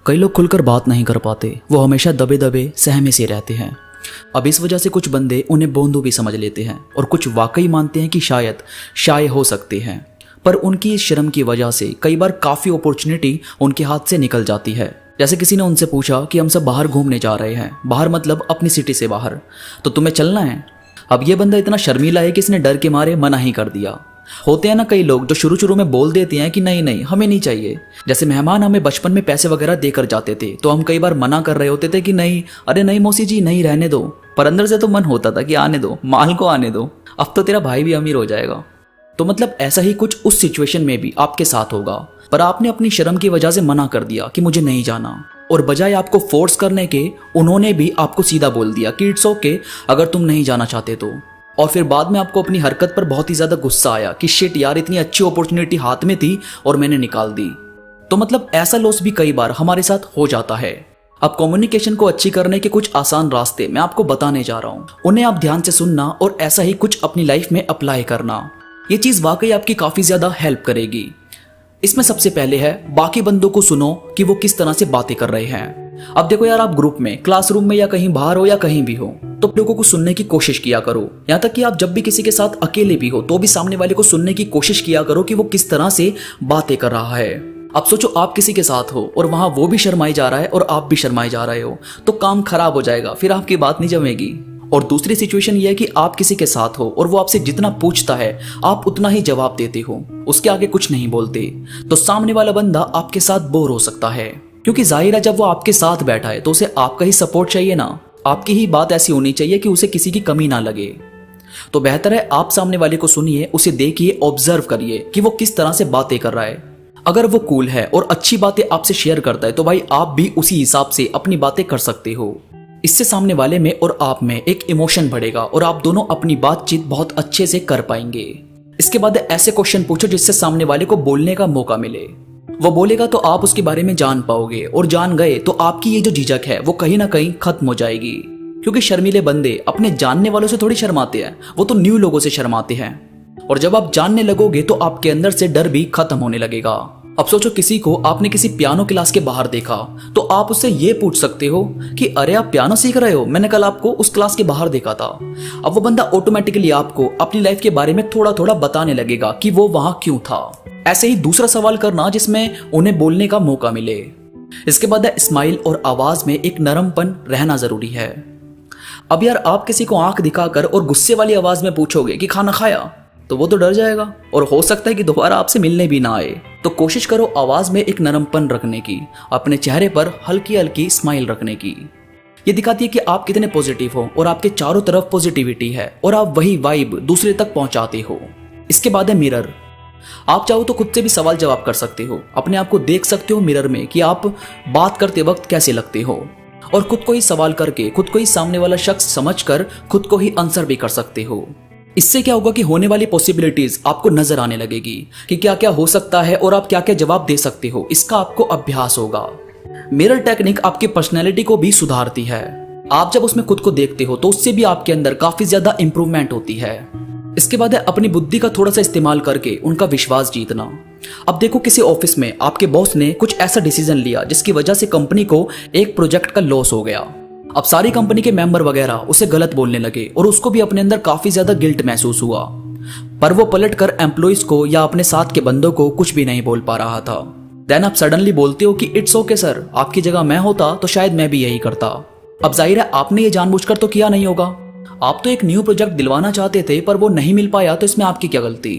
कई लोग खुलकर बात नहीं कर पाते, वो हमेशा दबे दबे सहमे से रहते हैं। अब इस वजह से कुछ बंदे उन्हें बोंदू भी समझ लेते हैं और कुछ वाकई मानते हैं कि शायद शाये हो सकते हैं, पर उनकी इस शर्म की वजह से कई बार काफ़ी अपॉर्चुनिटी उनके हाथ से निकल जाती है। जैसे किसी ने उनसे पूछा कि हम सब बाहर घूमने जा रहे हैं, बाहर मतलब अपनी सिटी से बाहर, तो तुम्हें चलना है। अब ये बंदा इतना शर्मीला है कि इसने डर के मारे मना ही कर दिया। होते हैं ना कई लोग जो शुरू शुरू में बोल देते हैं कि नहीं नहीं हमें नहीं चाहिए। जैसे मेहमान हमें बचपन में पैसे वगैरह देकर जाते थे तो हम कई बार मना कर रहे होते थे कि नहीं, अरे नहीं मौसी जी नहीं, रहने दो, पर अंदर से तो मन होता था कि आने दो, माल को आने दो, अब तो तेरा भाई भी अमीर हो जाएगा। तो मतलब ऐसा ही कुछ उस सिचुएशन में भी आपके साथ होगा, पर आपने अपनी शर्म की वजह से मना कर दिया कि मुझे नहीं जाना, और बजाय आपको फोर्स करने के उन्होंने भी आपको सीधा बोल दिया कि इट्स ओके अगर तुम नहीं जाना चाहते तो। और फिर बाद में आपको अपनी हरकत पर बहुत ही ज्यादा गुस्सा आया कि शिट यार, इतनी अच्छी अपॉर्चुनिटी हाथ में थी और मैंने निकाल दी। तो मतलब ऐसा लॉस भी कई बार हमारे साथ हो जाता है। अब कम्युनिकेशन को अच्छी करने के कुछ आसान रास्ते मैं आपको बताने जा रहा हूं, उन्हें आप ध्यान से सुनना और ऐसा ही कुछ अपनी लाइफ में अप्लाई करना। ये चीज वाकई आपकी काफी ज्यादा हेल्प करेगी। इसमें सबसे पहले है बाकी बंदों को सुनो कि वो किस तरह से बातें कर रहे हैं। अब देखो यार, आप ग्रुप में, क्लासरूम में या कहीं बाहर हो या कहीं भी हो, तो लोगों को सुनने की कोशिश किया करो। यहाँ तक कि आप जब भी किसी के साथ अकेले भी हो तो भी सामने वाले को सुनने की कोशिश किया करो कि वो किस तरह से बातें कर रहा है। अब सोचो आप किसी के साथ हो और वहां वो भी शर्माई जा रहा है और आप भी शर्माई जा रहे हो, तो काम खराब हो जाएगा, फिर आपकी बात नहीं जमेगी। और दूसरी सिचुएशन ये है कि आप किसी के साथ हो और वो आपसे जितना पूछता है आप उतना ही जवाब देते हो, उसके आगे कुछ नहीं बोलते, तो सामने वाला बंदा आपके साथ बोर हो सकता है। क्योंकि जाहिर है जब वो आपके साथ बैठा है तो उसे आपका ही सपोर्ट चाहिए ना, आपकी ही बात ऐसी होनी चाहिए कि उसे किसी की कमी ना लगे। तो बेहतर है आप सामने वाले को सुनिए, उसे देखिए, ऑब्जर्व करिए कि वो किस तरह से बातें कर रहा है। अगर वो कूल है और अच्छी बातें आपसे शेयर करता है तो भाई आप भी उसी हिसाब से अपनी बातें कर सकते हो। इससे सामने वाले में और आप में एक इमोशन बढ़ेगा और आप दोनों अपनी बातचीत बहुत अच्छे से कर पाएंगे। इसके बाद ऐसे क्वेश्चन पूछो जिससे सामने वाले को बोलने का मौका मिले। वो बोलेगा तो आप उसके बारे में जान पाओगे, और जान गए तो आपकी ये जो झिझक है वो कहीं ना कहीं खत्म हो जाएगी। क्योंकि शर्मीले बंदे अपने जानने वालों से थोड़ी शर्माते हैं, वो तो न्यू लोगों से शर्माते हैं। और जब आप जानने लगोगे तो आपके अंदर से डर भी खत्म होने लगेगा। अब सोचो किसी को आपने किसी पियानो क्लास के बाहर देखा तो आप उससे ये पूछ सकते हो कि अरे आप पियानो सीख रहे हो, मैंने कल आपको उस क्लास के बाहर देखा था। अब वो बंदा ऑटोमेटिकली आपको अपनी लाइफ के बारे में थोड़ा थोड़ा बताने लगेगा कि वो वहां क्यों था। ऐसे ही दूसरा सवाल करना जिसमें उन्हें बोलने का मौका मिले। इसके बाद स्माइल और आवाज में एक नरमपन रहना जरूरी है। अब यार आप किसी को आंख दिखाकर और गुस्से वाली आवाज में पूछोगे कि खाना खाया, तो वो तो डर जाएगा और हो सकता है कि दोबारा आपसे मिलने भी ना आए। तो कोशिश करो आवाज में एक नरमपन रखने की, अपने चेहरे पर हल्की हल्की स्माइल रखने की। ये दिखाती है कि आप कितने पॉजिटिव हो और आपके चारों तरफ पॉजिटिविटी है और आप वही वाइब दूसरे तक पहुंचाते हो। इसके बाद है मिरर। आप चाहो तो खुद से भी सवाल जवाब कर सकते हो, अपने आप को देख सकते हो मिरर में कि आप बात करते वक्त कैसे लगते हो, और खुद को ही सवाल करके खुद को ही सामने वाला शख्स समझकर खुद को ही आंसर भी कर सकते हो। इससे क्या होगा कि होने वाली पॉसिबिलिटीज आपको नजर आने लगेगी कि क्या क्या हो सकता है और आप क्या क्या जवाब दे सकते हो। इसका आपको अभ्यास होगा। मिरर टेक्निक आपकी पर्सनैलिटी को भी सुधारती है। आप जब उसमें खुद को देखते हो तो उससे भी आपके अंदर काफी ज्यादा इंप्रूवमेंट होती है। इसके बाद है अपनी बुद्धि का थोड़ा सा इस्तेमाल करके उनका विश्वास जीतना। अब देखो किसी ऑफिस में आपके बॉस ने कुछ ऐसा डिसीजन लिया जिसकी वजह से कंपनी को एक प्रोजेक्ट का लॉस हो गया। अब सारी कंपनी के मेंबर वगैरह उसे गलत बोलने लगे और उसको भी अपने अंदर काफी ज्यादा गिल्ट महसूस हुआ, पर वो पलट कर एम्प्लॉइज को या अपने साथ के बंदों को कुछ भी नहीं बोल पा रहा था। देन आप सडनली बोलते हो कि इट्स ओके सर, आपकी जगह मैं होता तो शायद मैं भी यही करता। अब जाहिर है आपने ये जानबूझकर तो किया नहीं होगा, आप तो एक न्यू प्रोजेक्ट दिलवाना चाहते थे पर वो नहीं मिल पाया, तो इसमें आपकी क्या गलती।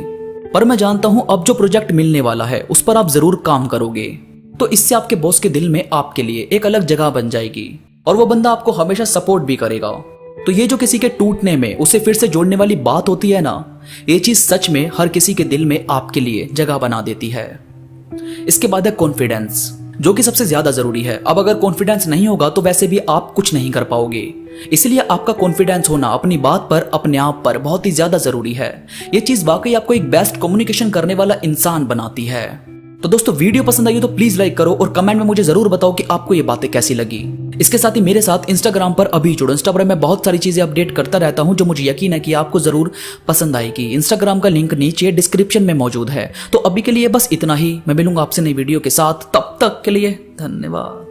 पर मैं जानता हूं अब जो प्रोजेक्ट मिलने वाला है उस पर आप जरूर काम करोगे, तो इससे आपके बॉस के दिल में आपके लिए एक अलग जगह बन जाएगी और वो बंदा आपको हमेशा सपोर्ट भी करेगा। तो ये जो किसी के टूटने में उसे फिर से जोड़ने वाली बात होती है ना, ये चीज सच में हर किसी के दिल में आपके लिए जगह बना देती है। इसके बाद है कॉन्फिडेंस, जो कि सबसे ज्यादा जरूरी है। अब अगर कॉन्फिडेंस नहीं होगा तो वैसे भी आप कुछ नहीं कर पाओगे, इसलिए आपका कॉन्फिडेंस होना अपनी बात पर, अपने आप पर बहुत ही ज्यादा जरूरी है। ये चीज वाकई आपको एक बेस्ट कम्युनिकेशन करने वाला इंसान बनाती है। तो दोस्तों वीडियो पसंद आई हो तो प्लीज लाइक करो और कमेंट में मुझे जरूर बताओ कि आपको ये बातें कैसी लगी। इसके साथ ही मेरे साथ इंस्टाग्राम पर अभी जुड़ो। इंस्टाग्राम में बहुत सारी चीजें अपडेट करता रहता हूं जो मुझे यकीन है कि आपको जरूर पसंद आएगी। इंस्टाग्राम का लिंक नीचे डिस्क्रिप्शन में मौजूद है। तो अभी के लिए बस इतना ही, मैं मिलूंगा आपसे नई वीडियो के साथ, तब तक के लिए धन्यवाद।